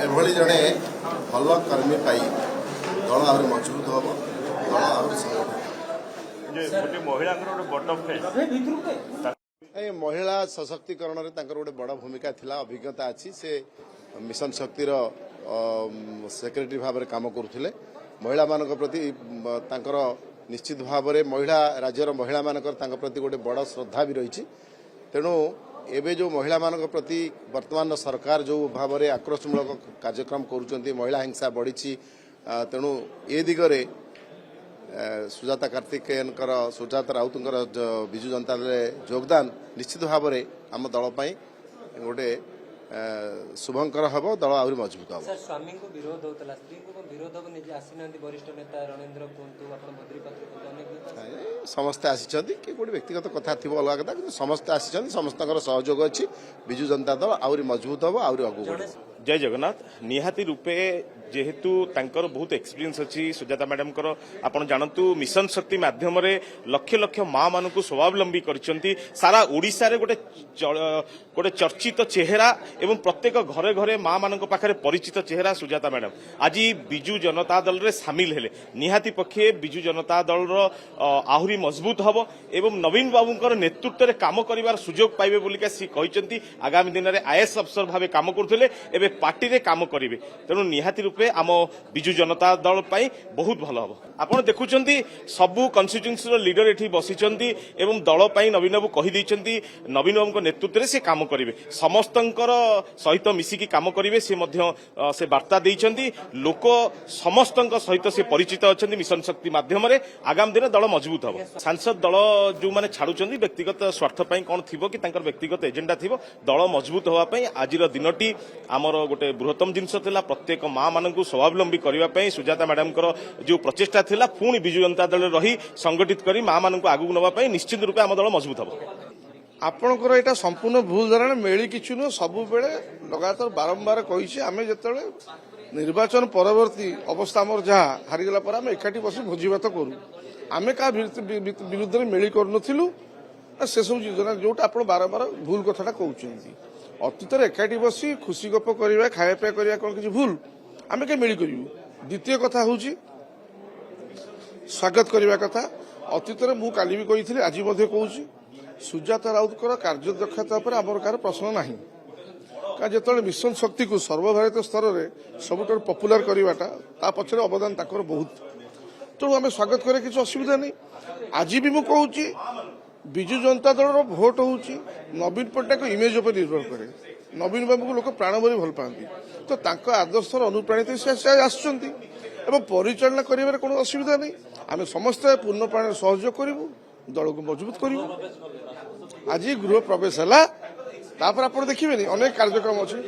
एभली जड़े भल कर्मी पाई दल आहरी मजबूत हम दल आहरी महिला सशक्तिकरण गोटे बड़ भूमिका थिला अभिज्ञता अच्छी से मिशन शक्तिर सेक्रेटरी भाव में काम करुले महिला मान प्रति निश्चित भाव में महिला राज्यर महिला मान प्रति गोटे बड़ श्रद्धा भी रही तेणु एबे जो महिला मान प्रति वर्तमान सरकार जो भाव में आक्रोशमूलक कार्यक्रम करुँच महिला हिंसा बढ़ी तेणु ए दिगरे सुजाता कार्तिकेयन सुजाता राउत विजु जनता दल योगदान निश्चित भाव में आम दल गोटे शुभंकर हम दल आहरी मजबूत हम। स्वामी को विरोध होता स्त्री को विरोध हम निजे आसी वरिष्ठ नेता रणेंद्र समस्ते आसी गोटे व्यक्तिगत कथा थी अलग कथा कि समस्ते आसी समस्त सहयोग अच्छी विजु जनता दल आहरी मजबूत हम आहरी आगू बढ़। जय जगन्नाथ निहाती रूपे जेहेतु तांकर बहुत एक्सपीरियंस अच्छी सुजाता मैडम आप जानतु मिशन शक्ति माध्यम लक्ष लक्ष माँ मान स्वावलंबी करछंती सारा ओडिशा रे गोटे चर्चित चेहरा एवं प्रत्येक घरे घरे माँ मान पाखे परिचित चेहरा सुजाता मैडम आज बिजु जनता दल रे सामिल हेले निहाती पक्षे बिजु जनता दल आहरी मजबूत हम एवं नवीन बाबूंकर नेतृत्व में काम करिवार सुजोग पाइबे बोलिका सी कहिसंती आगामी दिन में आईएएस अफसर भाव काम करुले एबे पार्टी रे काम करिवे तेणु निहाती रूपे आम बिजु जनता दल पाई बहुत भल हम। आपण देखुचंती सबु कन्स्टिट्यूएंसी लीडर एठी बसिचंती एवं दल पाई नवीन बाबू कहि दैचंती नवीन बाबू नेतृत्व में से काम करिवे समस्तंकर सहित मिसिकी काम करिवे से मध्य से वार्ता दैचंती लोक समस्तंक सहित से परिचित अछंती मिशन शक्ति माध्यम रे आगामी दिन दल मजबूत हम। सांसद दल जो माने छाडुचंती व्यक्तिगत स्वार्थ पाई कोन थिबो कि तांकर व्यक्तिगत एजेंडा थिबो दल मजबूत होवा पाई आजिर दिनटी आमर गोटे बृहत्तम जिनस थिला प्रत्येक माँ मानक स्वावलंबी करने सुजाता मैडम जो प्रचेषा थिला पुणी बिजु जनता दल रही संगठित करी माँ मानक आगू नवाई निश्चित रूपे आम दल मजबूत हम। आपणकर यहाँ संपूर्ण भूल धारणा मेली किछु नुह सब बेले लगातार बारंबार कही आम जो निर्वाचन परवर्ती अवस्था आमर जहाँ हारिगला पर आम एकाठी बस भोजीभात करूँ आम क्या विरुद्ध में मेली करूँ से सब योजना जोटा आप बारंबार भूल कथा कहते अतीत एकाठी बसी खुशी गप करवा खाया पिया करवा कौन किसी भूल आम क्या मेली करूँ। द्वितीय कथा हूँ स्वागत करने कथा अतीत में काली भी कही आज कहूँ सुजाता राउत कार्यदक्षता पर आमर कार प्रश्न ना जो मिशन शक्ति को सर्वभारतीय स्तर में सबुठ पपुलार करवाटा पक्षर अवदान ताकर बहुत तेणु आम स्वागत करें किसी असुविधा नहीं। आज भी मुझे कहूँ विजु जनता दल भोट हूँ नवीन पट्टनायक इमेज उपर निर्भर करे नवीन बाबू को लोक प्राण भरी भल पाती तो तांको आदर्श अनुप्राणित से आसुंच परिचालना कर कौन असुविधा नहीं आम समस्ते पूर्ण प्राण सहयोग करूँ दल को मजबूत करूँ। आज गृह प्रवेश है आप देखिए अनेक कार्यक्रम अच्छे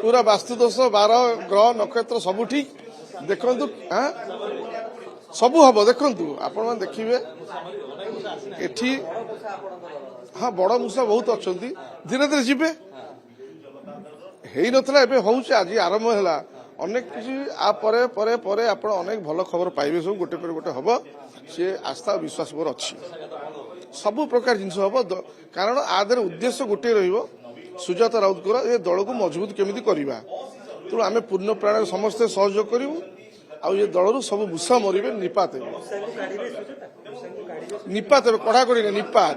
पूरा वास्तुदोष 12 ग्रह नक्षत्र सब ठीक देखु सबू हम देखु आपण देखिए एठी हाँ बड़ मूषा बहुत अच्छा धीरे धीरे जीवे नथिला एबे होउछ आज आरंभ है अनेक किसी परे परे परे आपण अनेक भल खबर पाइबे सब गोटे पर गोटे हम सी आस्था विश्वास मोर अच्छी सबु प्रकार जिनस हम कारण आदर उद्देश्य गोटे सुजाता राउत ये दल को मजबूत केमिति करवा तेणु आम पूर्ण प्राण समस्ते सहयोग करूँ ये दल सब मूषा मरवे निपात निपात कड़ा कड़ी निपात